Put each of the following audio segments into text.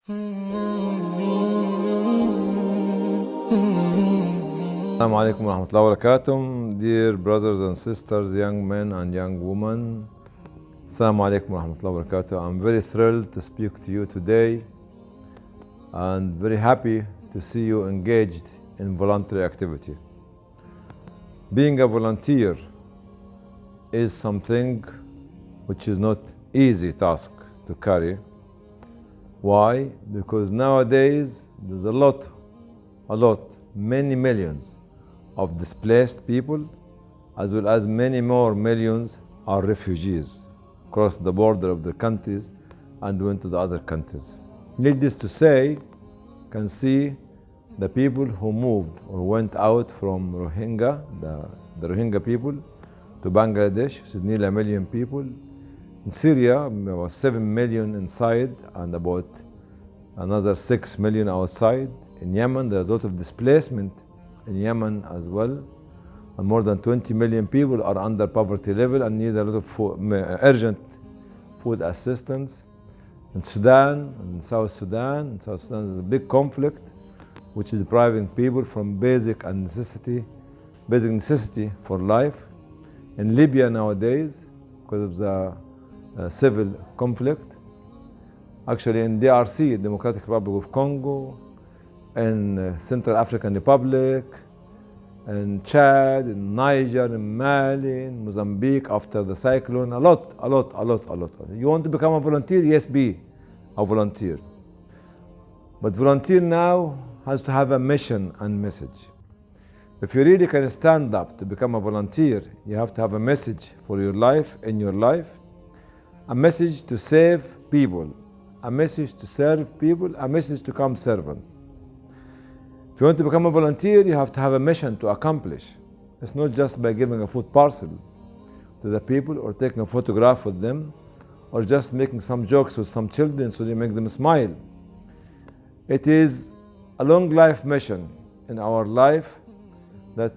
Assalamu alaikum wa rahmatullahi wa barakatuh. Dear brothers and sisters, young men and young women, Assalamu alaikum wa rahmatullahi wa barakatuh. I'm very thrilled to speak to you today and very happy to see you engaged in voluntary activity. Being a volunteer is something which is not easy task to carry. Why? Because nowadays there's a lot, many millions of displaced people, as well as many more millions are refugees crossed the border of their countries and went to the other countries. Needless to say, you can see the people who moved or went out from Rohingya, the Rohingya people, to Bangladesh, which is nearly 1 million people. In Syria, there was 7 million inside and about another 6 million outside. In Yemen, there's a lot of displacement in Yemen as well. And more than 20 million people are under poverty level and need a lot of urgent food assistance. In Sudan, in South Sudan, there's a big conflict which is depriving people from basic necessity for life. In Libya nowadays, because of the civil conflict, actually in DRC, Democratic Republic of Congo, in Central African Republic, in Chad, in Niger, in Mali, in Mozambique after the cyclone, a lot. You want to become a volunteer? Yes, be a volunteer. But volunteer now has to have a mission and message. If you really can stand up to become a volunteer, you have to have a message for your life, in your life, a message to save people, a message to serve people, a message to become servant. If you want to become a volunteer, you have to have a mission to accomplish. It's not just by giving a food parcel to the people or taking a photograph with them or just making some jokes with some children so you make them smile. It is a long life mission in our life that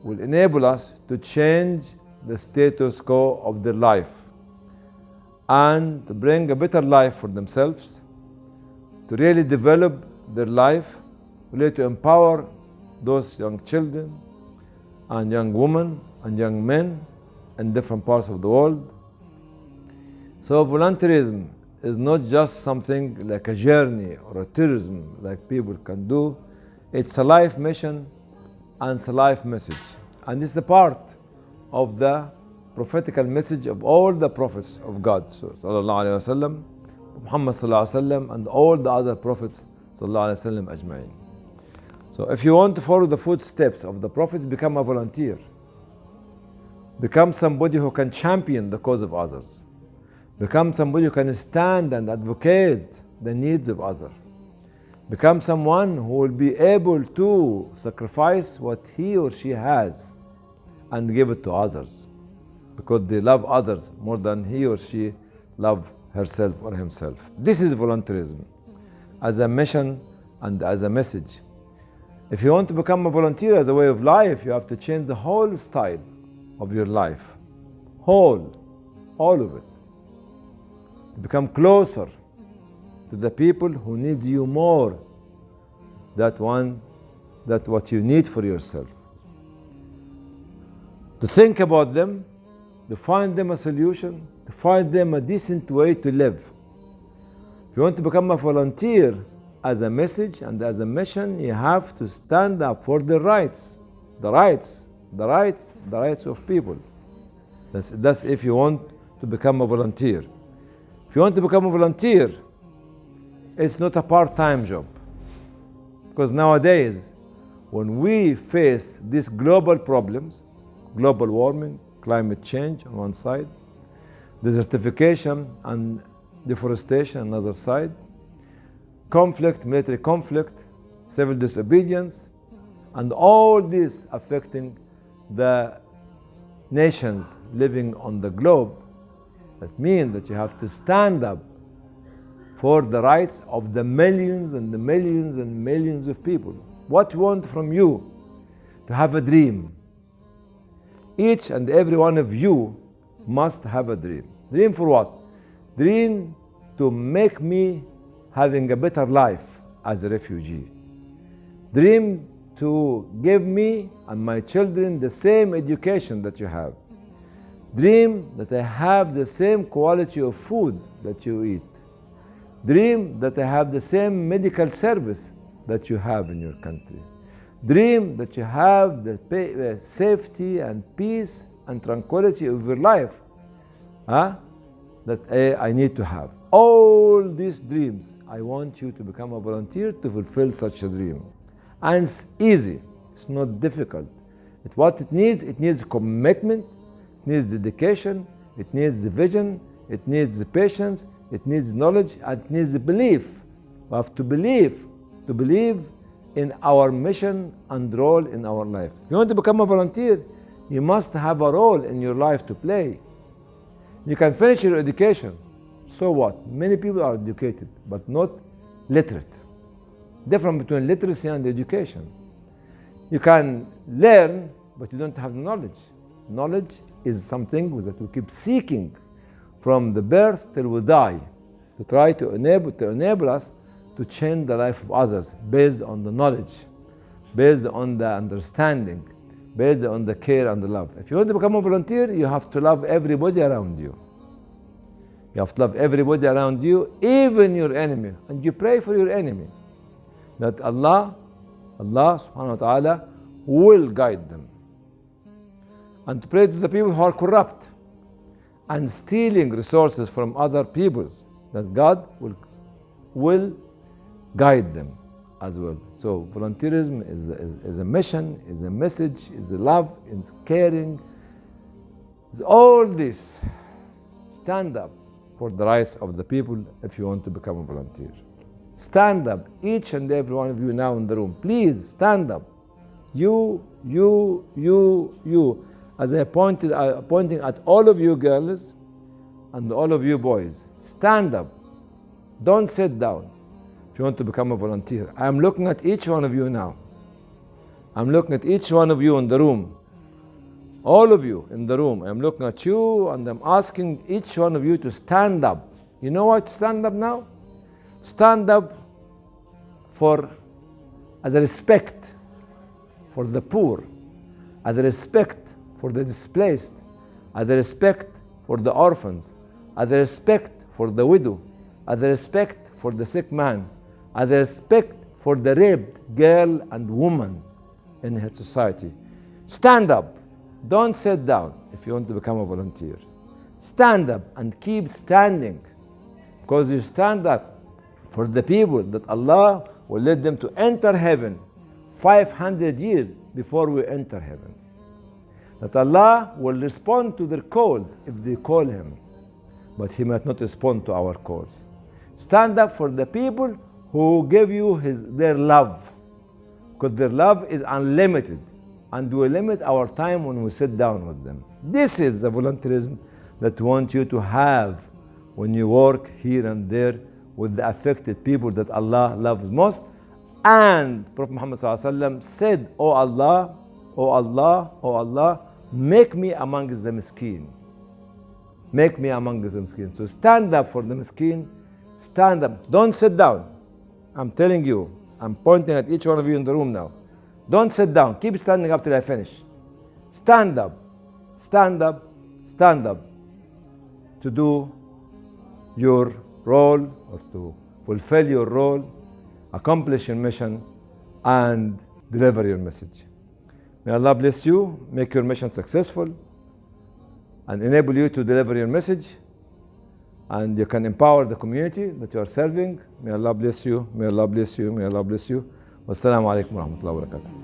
will enable us to change the status quo of their life and to bring a better life for themselves, to really develop their life, really to empower those young children and young women and young men in different parts of the world. So volunteerism is not just something like a journey or a tourism like people can do. It's a life mission and it's a life message. And it's a part of the prophetical message of all the prophets of God, so Sallallahu Alaihi Wasallam, Muhammad Sallallahu Alaihi Wasallam, and all the other prophets Sallallahu Alaihi Wasallam ajma'in. So if you want to follow the footsteps of the prophets, become a volunteer. Become somebody who can champion the cause of others. Become somebody who can stand and advocate the needs of others. Become someone who will be able to sacrifice what he or she has and give it to others, because they love others more than he or she love herself or himself. This is volunteerism as a mission and as a message. If you want to become a volunteer as a way of life, you have to change the whole style of your life. All of it. To become closer to the people who need you more than what you need for yourself. To think about them, to find them a solution, to find them a decent way to live. If you want to become a volunteer as a message and as a mission, you have to stand up for the rights of people. That's if you want to become a volunteer. If you want to become a volunteer, it's not a part-time job. Because nowadays, when we face these global problems, global warming, climate change on one side, desertification and deforestation on the other side, conflict, military conflict, civil disobedience, and all this affecting the nations living on the globe, that means that you have to stand up for the rights of the millions and the millions and millions of people. What we want from you? To have a dream. Each and every one of you must have a dream. Dream for what? Dream to make me having a better life as a refugee. Dream to give me and my children the same education that you have. Dream that I have the same quality of food that you eat. Dream that I have the same medical service that you have in your country. Dream that you have the safety and peace and tranquility of your life that I need to have. All these dreams, I want you to become a volunteer to fulfill such a dream. And it's easy, it's not difficult. What it needs commitment, it needs dedication, it needs the vision, it needs the patience, it needs knowledge, and it needs the belief. We have to believe in our mission and role in our life. If you want to become a volunteer, you must have a role in your life to play. You can finish your education, so what? Many people are educated, but not literate. Difference between literacy and education. You can learn, but you don't have the knowledge. Knowledge is something that we keep seeking from the birth till we die, to try to enable us to change the life of others based on the knowledge, based on the understanding, based on the care and the love. If you want to become a volunteer, you have to love everybody around you. You have to love everybody around you, even your enemy. And you pray for your enemy, that Allah subhanahu wa ta'ala will guide them. And to pray to the people who are corrupt and stealing resources from other peoples, that God will guide them as well. So volunteerism is a mission, is a message, is a love, is caring. It's all this. Stand up for the rights of the people if you want to become a volunteer. Stand up, each and every one of you now in the room. Please stand up. You. As I pointing at all of you girls and all of you boys. Stand up. Don't sit down if you want to become a volunteer. I am looking at each one of you now. I'm looking at each one of you in the room. All of you in the room. I'm looking at you and I'm asking each one of you to stand up. You know what? Stand up now? Stand up as a respect for the poor, as a respect for the displaced, as a respect for the orphans, as a respect for the widow, as a respect for the sick man, as a respect for the raped girl and woman in her society. Stand up. Don't sit down if you want to become a volunteer. Stand up and keep standing, because you stand up for the people that Allah will let them to enter heaven 500 years before we enter heaven. That Allah will respond to their calls if they call Him, but He might not respond to our calls. Stand up for the people who give you their love, because their love is unlimited, and we limit our time when we sit down with them. This is the volunteerism that we want you to have when you work here and there with the affected people that Allah loves most. And Prophet Muhammad said, "O Allah, O Allah, O Allah, make me amongst the miskin. Make me amongst the miskin." So stand up for the miskin. Stand up. Don't sit down. I'm telling you. I'm pointing at each one of you in the room now. Don't sit down. Keep standing up till I finish. Stand up. Stand up. Stand up to do your role, or to fulfill your role, accomplish your mission, and deliver your message. May Allah bless you, make your mission successful, and enable you to deliver your message, and you can empower the community that you are serving. May Allah bless you, may Allah bless you, may Allah bless you. Wassalamu alaikum wa rahmatullahi wa barakatuh.